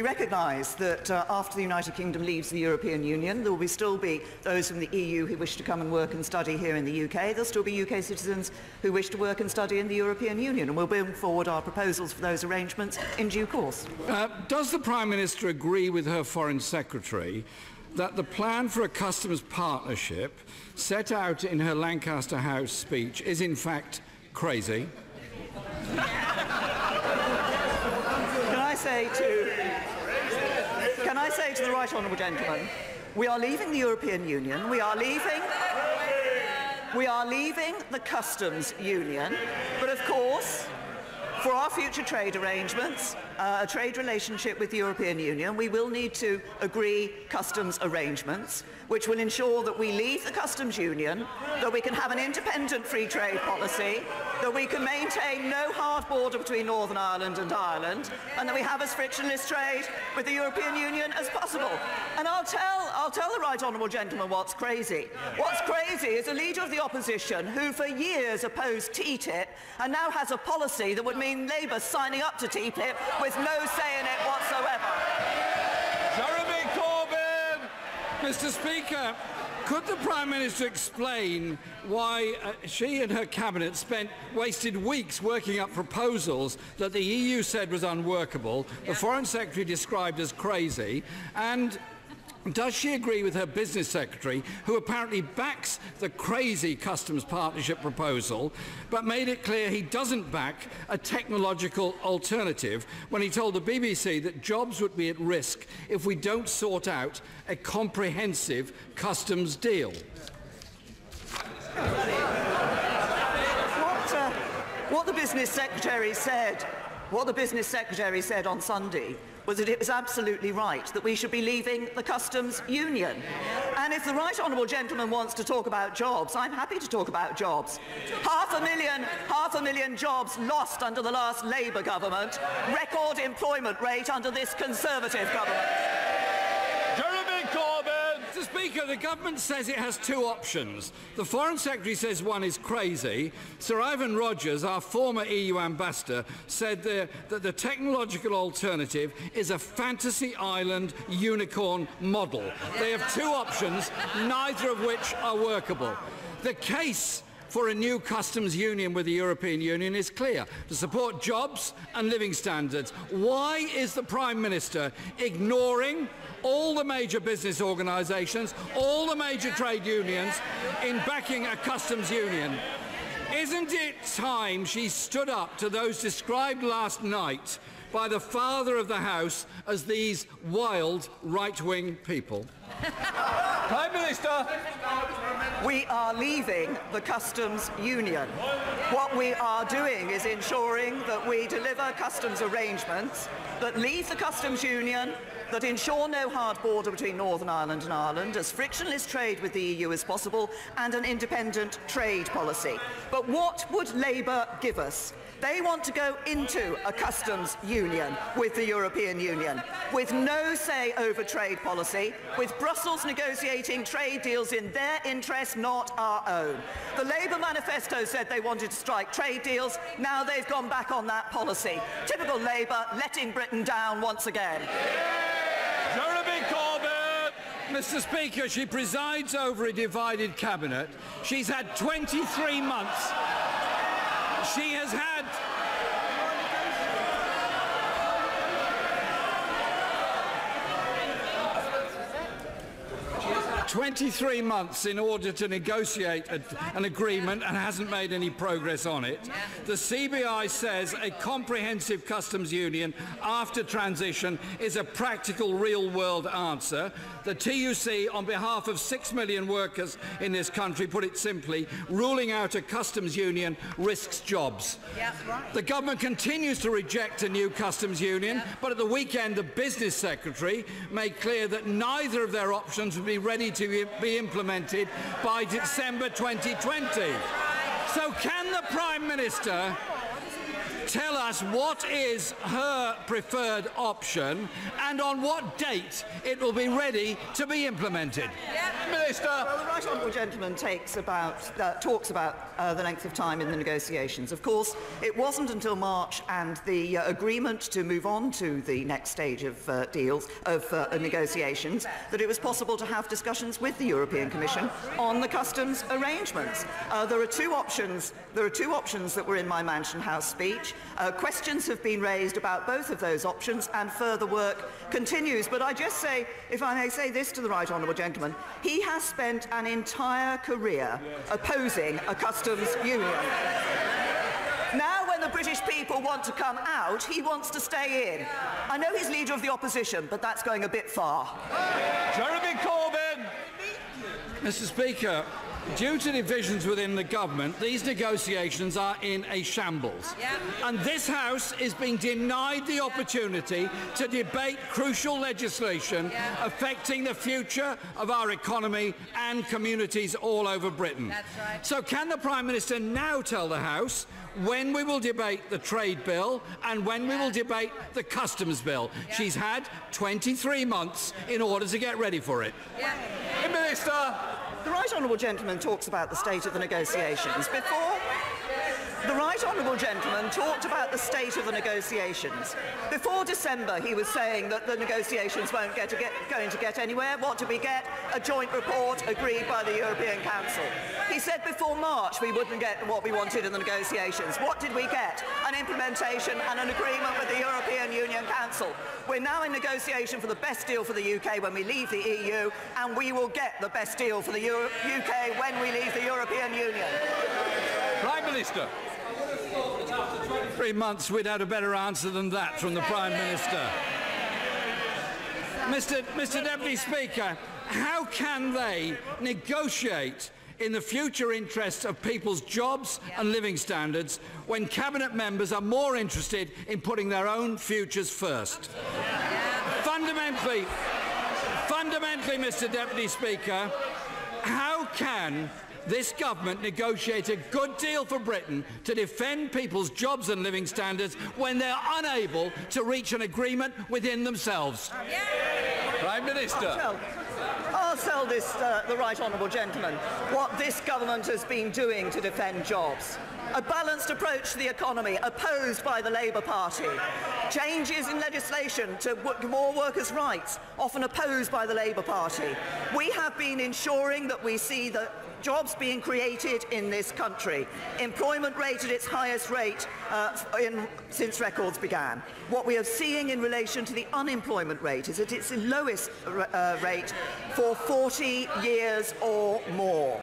recognise that after the United Kingdom leaves the European Union, there will still be those from the EU who wish to come and work and study here in the UK. There will still be UK citizens who wish to work and study in the European Union, and we'll bring forward our proposals for those arrangements in due course. Does the Prime Minister agree with her Foreign Secretary that the plan for a customs partnership set out in her Lancaster House speech is in fact crazy? Can I say to the right honourable gentleman, we are leaving the European Union, we are leaving the customs union, but of course, for our future trade arrangements, a trade relationship with the European Union, we will need to agree customs arrangements which will ensure that we leave the customs union, that we can have an independent free trade policy, that we can maintain no hard border between Northern Ireland and Ireland, and that we have as frictionless trade with the European Union as possible. And I'll tell the right honourable gentleman what's crazy. What's crazy is a leader of the opposition who for years opposed TTIP and now has a policy that would mean Labour signing up to TTIP with no say in it whatsoever. Jeremy Corbyn! Mr. Speaker, could the Prime Minister explain why she and her cabinet wasted weeks working up proposals that the EU said was unworkable, the Foreign Secretary described as crazy, and does she agree with her Business Secretary, who apparently backs the crazy customs partnership proposal, but made it clear he doesn't back a technological alternative when he told the BBC that jobs would be at risk if we don't sort out a comprehensive customs deal? What the Business Secretary said on Sunday was that it was absolutely right that we should be leaving the customs union. And if the right honourable gentleman wants to talk about jobs, I'm happy to talk about jobs. Half a million jobs lost under the last Labour government, record employment rate under this Conservative government. Jeremy Corbyn! Mr. Speaker, the government says it has two options. The Foreign Secretary says one is crazy. Sir Ivan Rogers, our former EU ambassador, said that the technological alternative is a fantasy island unicorn model. They have two options, neither of which are workable. The case for a new customs union with the European Union is clear, to support jobs and living standards. Why is the Prime Minister ignoring all the major business organisations, all the major trade unions in backing a customs union? Isn't it time she stood up to those described last night by the Father of the House as these wild right-wing people? Prime Minister! We are leaving the customs union. What we are doing is ensuring that we deliver customs arrangements that leave the customs union, that ensure no hard border between Northern Ireland and Ireland, as frictionless trade with the EU as possible, and an independent trade policy. But what would Labour give us? They want to go into a customs union with the European Union, with no say over trade policy, with Brussels negotiating trade deals in their interest, not our own. The Labour manifesto said they wanted to strike trade deals. Now they've gone back on that policy. Typical Labour, letting Britain down once again. Jeremy Corbyn! Mr. Speaker, she presides over a divided cabinet. She's had 23 months. She has had 23 months in order to negotiate an agreement and hasn't made any progress on it. The CBI says a comprehensive customs union after transition is a practical, real-world answer. The TUC, on behalf of 6 million workers in this country, put it simply, ruling out a customs union risks jobs. The government continues to reject a new customs union, but at the weekend the Business Secretary made clear that neither of their options would be ready to be implemented by December 2020. So can the Prime Minister tell us what is her preferred option and on what date it will be ready to be implemented. Minister. Well, the right honourable gentleman talks about the length of time in the negotiations. Of course, it wasn't until March and the agreement to move on to the next stage of negotiations that it was possible to have discussions with the European Commission on the customs arrangements. There are two options. There are two options that were in my Mansion House speech. Questions have been raised about both of those options, and further work continues. But I just say, if I may say this to the right honourable gentleman, he has spent an entire career opposing a customs union. Now, when the British people want to come out, he wants to stay in. I know he's leader of the opposition, but that's going a bit far. Jeremy Corbyn. Mr. Speaker, due to divisions within the government, these negotiations are in a shambles. And this House is being denied the opportunity to debate crucial legislation affecting the future of our economy and communities all over Britain. That's right. So can the Prime Minister now tell the House when we will debate the trade bill and when we will debate the customs bill? She's had 23 months in order to get ready for it. Minister. The right honourable gentleman talks about the state of the negotiations. The right honourable gentleman talked about the state of the negotiations. Before December, he was saying that the negotiations weren't going to get anywhere. What did we get? A joint report agreed by the European Council. He said before March we wouldn't get what we wanted in the negotiations. What did we get? An implementation and an agreement with the European Union Council. We're now in negotiation for the best deal for the UK when we leave the EU, and we will get the best deal for the UK when we leave the European Union. Prime Minister. 3 months, we'd had a better answer than that from the Prime Minister. Mr. Deputy Speaker, how can they negotiate in the future interests of people's jobs and living standards when Cabinet members are more interested in putting their own futures first? Fundamentally, Mr. Deputy Speaker, how can this government negotiate a good deal for Britain to defend people's jobs and living standards when they're unable to reach an agreement within themselves? Prime Minister. I'll tell the right honourable gentleman what this government has been doing to defend jobs. A balanced approach to the economy opposed by the Labour Party. Changes in legislation to more workers' rights often opposed by the Labour Party. We have been ensuring that we see the jobs being created in this country. Employment rate at its highest rate since records began. What we are seeing in relation to the unemployment rate is at its lowest rate for 40 years or more.